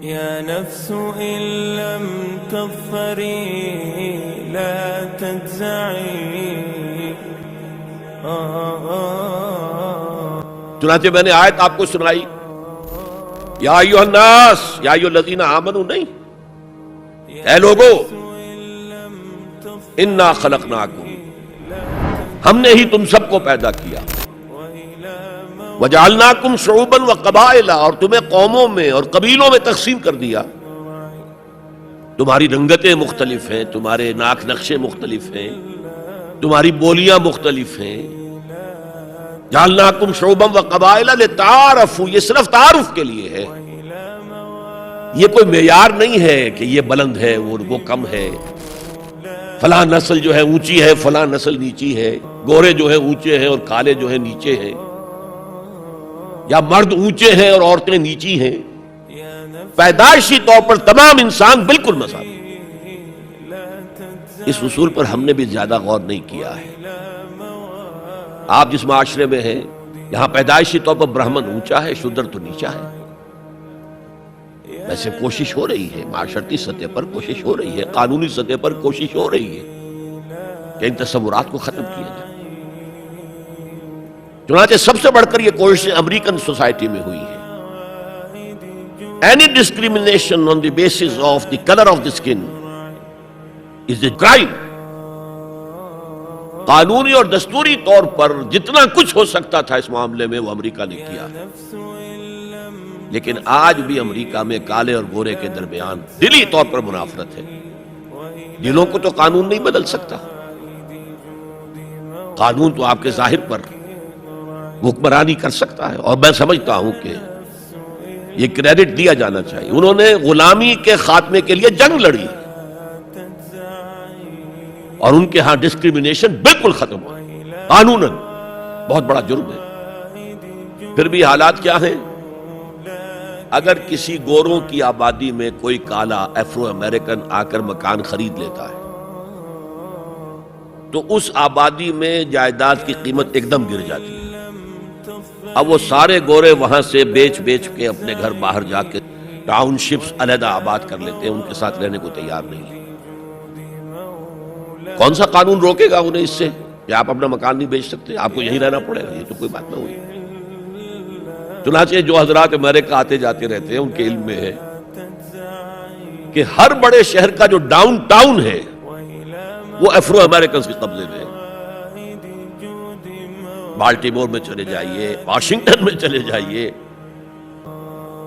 يا نفس إن لم تظفري لا تجزعي. چنانچہ میں نے آیت آپ کو سنائی، یا ایھا الناس، یا ایھا الذین آمنوا نہیں، اے لوگو، انا خلقناکم، ہم نے ہی تم سب کو پیدا کیا، وجعلناکم شعوبا وقبائل، اور تمہیں قوموں میں اور قبیلوں میں تقسیم کر دیا. تمہاری رنگتیں مختلف ہیں، تمہارے ناک نقشے مختلف ہیں، تمہاری بولیاں مختلف ہیں. جعلناکم شعوبا وقبائل لتعارفوا، یہ صرف تعارف کے لیے ہے، یہ کوئی معیار نہیں ہے کہ یہ بلند ہے وہ کم ہے، فلاں نسل جو ہے اونچی ہے فلاں نسل نیچی ہے، گورے جو ہے اونچے ہیں اور کالے جو ہے نیچے ہیں، یا مرد اونچے ہیں اور عورتیں نیچی ہیں. پیدائشی طور پر تمام انسان بالکل مساوی. اس اصول پر ہم نے بھی زیادہ غور نہیں کیا ہے. آپ جس معاشرے میں ہیں یہاں پیدائشی طور پر برہمن اونچا ہے، شودر تو نیچا ہے. ویسے کوشش ہو رہی ہے، معاشرتی سطح پر کوشش ہو رہی ہے، قانونی سطح پر کوشش ہو رہی ہے کہ ان تصورات کو ختم کیا جائے. چنانچہ سب سے بڑھ کر یہ کوشش امریکن سوسائٹی میں ہوئی ہے. Any discrimination on the basis of the color of the skin is a crime. قانونی اور دستوری طور پر جتنا کچھ ہو سکتا تھا اس معاملے میں وہ امریکہ نے کیا. لیکن آج بھی امریکہ میں کالے اور گورے کے درمیان دلی طور پر منافرت ہے. دلوں کو تو قانون نہیں بدل سکتا، قانون تو آپ کے ظاہر پر حکمرانی کر سکتا ہے. اور میں سمجھتا ہوں کہ یہ کریڈٹ دیا جانا چاہیے، انہوں نے غلامی کے خاتمے کے لیے جنگ لڑی اور ان کے ہاں ڈسکریمنیشن بالکل ختم ہوا قانوناً. بہت بڑا جرم ہے. پھر بھی حالات کیا ہیں؟ اگر کسی گوروں کی آبادی میں کوئی کالا افرو امریکن آ کر مکان خرید لیتا ہے تو اس آبادی میں جائیداد کی قیمت ایک دم گر جاتی ہے. اب وہ سارے گورے وہاں سے بیچ کے اپنے گھر باہر جا کے ٹاؤن شپس علیحدہ آباد کر لیتے ہیں، ان کے ساتھ رہنے کو تیار نہیں. کون سا قانون روکے گا انہیں اس سے کہ آپ اپنا مکان نہیں بیچ سکتے، آپ کو یہیں رہنا پڑے گا؟ یہ تو کوئی بات نہ ہوئی. چنانچہ جو حضرات امریکہ آتے جاتے رہتے ہیں ان کے علم میں ہے کہ ہر بڑے شہر کا جو ڈاؤن ٹاؤن ہے وہ افرو امریکنز کے قبضے میں ہے. بالٹیمور میں چلے جائیے، واشنگٹن میں چلے جائیے،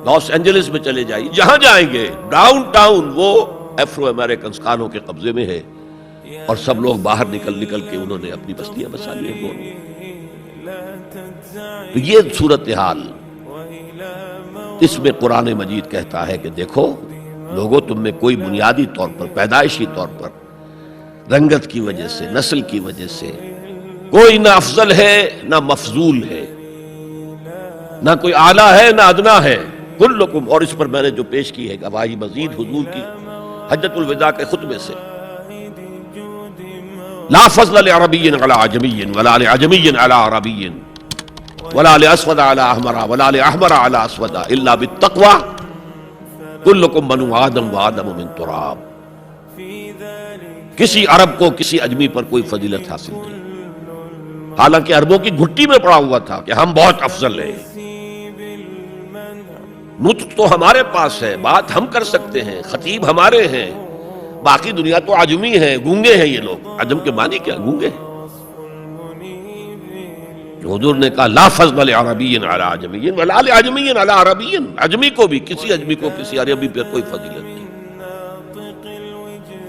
لاس اینجلس میں چلے جائیے، جہاں جائیں گے ڈاؤن ٹاؤن وہ افرو امریکنز کانوں کے قبضے میں ہے. اور سب لوگ باہر نکل کے انہوں نے اپنی بستیاں بسا لی ہیں. تو یہ صورتحال، اس میں قرآن مجید کہتا ہے کہ دیکھو لوگوں، تم میں کوئی بنیادی طور پر پیدائشی طور پر رنگت کی وجہ سے، نسل کی وجہ سے کوئی نہ افضل ہے نہ مفضول ہے، نہ کوئی اعلیٰ ہے نہ ادنا ہے. کلکم، اور اس پر میں نے جو پیش کی ہے گواہی مزید حضور کی حجۃ الوداع کے خطبے سے، لا فضل لعربی علی عجمی ولا لعجمی علی عربی ولا لاسود علی احمر ولا لاحمر علی اسود الا بالتقوی کلکم بنو آدم وآدم من تراب. کسی عرب کو کسی اجمی پر کوئی فضیلت حاصل نہیں، حالانکہ عربوں کی گھٹی میں پڑا ہوا تھا کہ ہم بہت افضل ہیں. نطق تو ہمارے پاس ہے، بات ہم کر سکتے ہیں، خطیب ہمارے ہیں، باقی دنیا تو عجمی ہے، گونگے ہیں. یہ لوگ عجم کے معنی کیا؟ گونگے ہیں. حضور نے کہا لا فضل لعربی علی عجمی ولا لعجمی علی عربی، عجمی کو بھی کسی اجمی کو کسی عربی پر کوئی فضیلت نہیں.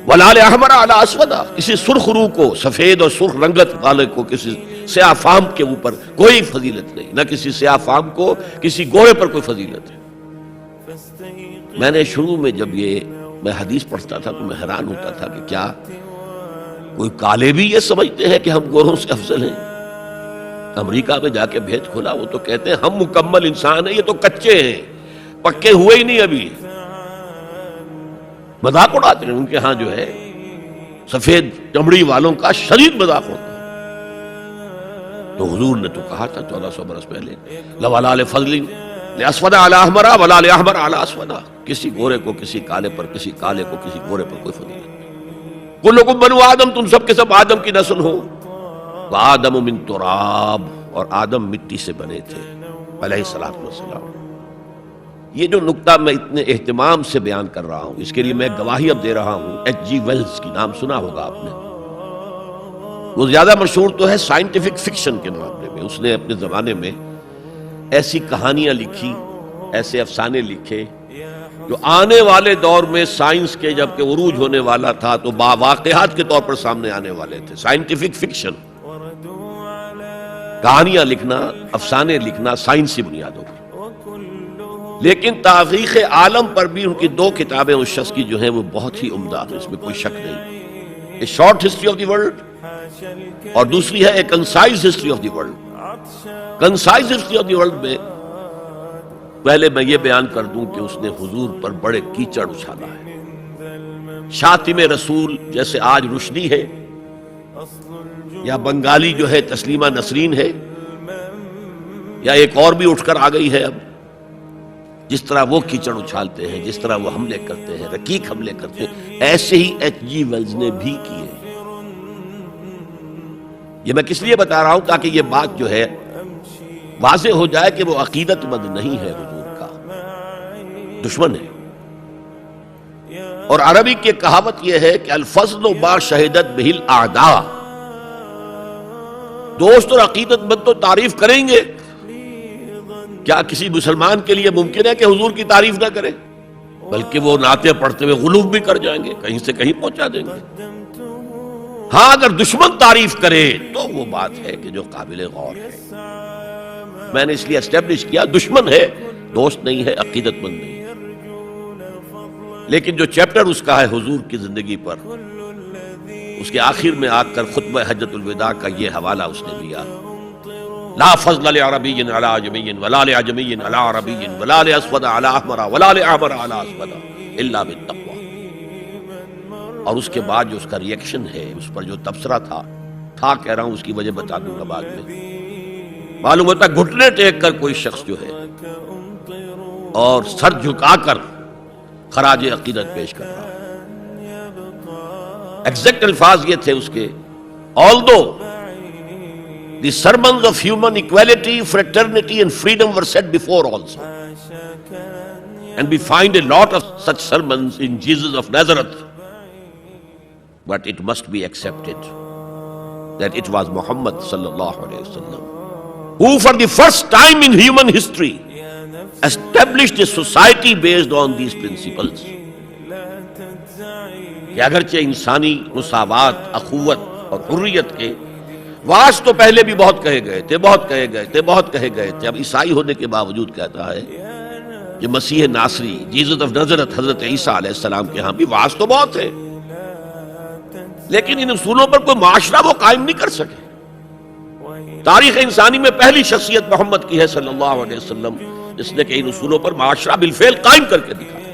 ولا لاحمر علی اسود، کسی سرخ روح کو، سفید اور سرخ رنگت والے کو کسی سیاہ فام کے اوپر کوئی فضیلت نہیں، نہ کسی سیاہ فام کو کسی گورے پر کوئی فضیلت ہے. میں نے شروع میں جب میں حدیث پڑھتا تھا تو میں حیران ہوتا تھا کہ کیا کوئی کالے بھی یہ سمجھتے ہیں کہ ہم گوروں سے افضل ہیں؟ امریکہ میں جا کے بھیج کھولا، وہ تو کہتے ہیں ہم مکمل انسان ہیں، یہ تو کچے ہیں، پکے ہوئے ہی نہیں ابھی. مذاق اڑاتے ہیں. ان کے ہاں جو ہے سفید چمڑی والوں کا شدید مذاق ہوتا ہے. تو حضور نے تو کہا تھا 1400 برس پہلے لولا فضل لأسود علی احمر ولا لأحمر علی اسود، کسی گورے کو کسی کالے پر، کسی کالے کو کسی گورے پر کوئی فضیلت نہیں۔ کلکم بنو آدم، تم سب کے سب آدم کی نسل ہو، وآدم من تراب، اور آدم مٹی سے بنے تھے علیہ الصلوۃ والسلام۔ یہ جو نقطہ میں اتنے اہتمام سے بیان کر رہا ہوں، اس کے لیے میں گواہی اب دے رہا ہوں۔ ایچ جی ویلز کی نام سنا ہوگا آپ نے، وہ زیادہ مشہور تو ہے سائنٹیفک فکشن کے معاملے میں۔ اس نے اپنے زمانے میں ایسی کہانیاں لکھی، ایسے افسانے لکھے جو آنے والے دور میں سائنس کے جب کہ عروج ہونے والا تھا تو واقعات کے طور پر سامنے آنے والے تھے۔ سائنٹیفک فکشن، کہانیاں لکھنا، افسانے لکھنا سائنسی بنیادوں پر۔ لیکن تاریخ عالم پر بھی ان کی دو کتابیں اس شخص کی جو ہیں وہ بہت ہی عمدہ ہیں، اس میں کوئی شک نہیں۔ A short history of the world اور دوسری ہے a concise history of the world. Concise history of the world میں پہلے میں یہ بیان کر دوں کہ اس نے حضور پر بڑے کیچڑ اچھالا ہے۔ شاطم رسول جیسے آج روشنی ہے، یا بنگالی جو ہے تسلیمہ نسرین ہے، یا ایک اور بھی اٹھ کر آ گئی ہے اب، جس طرح وہ کیچڑ اچھالتے ہیں، جس طرح وہ حملے کرتے ہیں، رقیق حملے کرتے ہیں، ایسے ہی ایچ جی ویلز نے بھی کیے۔ یہ میں کس لیے بتا رہا ہوں؟ تاکہ یہ بات جو ہے واضح ہو جائے کہ وہ عقیدت مند نہیں ہے، حضور کا دشمن ہے۔ اور عربی کی کہاوت یہ ہے کہ الفضل ما شہدت بہ الاعداء، دوست اور عقیدت مند تو تعریف کریں گے، کیا کسی مسلمان کے لیے ممکن ہے کہ حضور کی تعریف نہ کرے؟ بلکہ وہ نعتیں پڑھتے ہوئے غلوب بھی کر جائیں گے، کہیں سے کہیں پہنچا دیں گے۔ ہاں اگر دشمن تعریف کرے تو وہ بات ہے کہ جو قابل غور ہے۔ میں نے اس لیے اسٹیبلش کیا دشمن ہے، دوست نہیں ہے، عقیدت مند نہیں ہے۔ لیکن جو چیپٹر اس کا ہے حضور کی زندگی پر، اس کے آخر میں آ کر خطبہ حجۃ الوداع کا یہ حوالہ اس نے دیا، لا فضل لعربی علی عجمی ولا لعجمی علی عربی ولا لاسود علی احمر ولا لاحمر علی اسود الا بالتقوی۔ اور اس کے بعد جو اس کا ریئیکشن ہے، اس پر جو تبصرہ تھا کہہ رہا ہوں، اس کی وجہ بتا دوں گا بعد میں۔ معلوم ہوتا ہے گھٹنے ٹیک کر کوئی شخص جو ہے اور سر جھکا کر خراج عقیدت پیش کر رہا ہے۔ ایگزیکٹ الفاظ یہ تھے اس کے، although the sermons of human equality, fraternity and freedom were set before also, and we find a lot of such sermons in Jesus of Nazareth, but it must be accepted that it was Muhammad sallallahu alaihi wasallam who for the first time in human history established a society based on these principles. کہ اگرچہ انسانی مساوات، اخوت اور حریت کے واس تو پہلے بھی بہت کہے گئے تھے، بہت کہے گئے تھے، اب عیسائی ہونے کے باوجود کہتا ہے کہ مسیح ناصری، جیزس آف نازرت، حضرت عیسیٰ علیہ السلام کے ہاں بھی واس تو بہت ہے، لیکن ان اصولوں پر کوئی معاشرہ وہ قائم نہیں کر سکے۔ تاریخ انسانی میں پہلی شخصیت محمد کی ہے صلی اللہ علیہ وسلم، جس نے کہ ان اصولوں پر معاشرہ بالفعل قائم کر کے دکھایا۔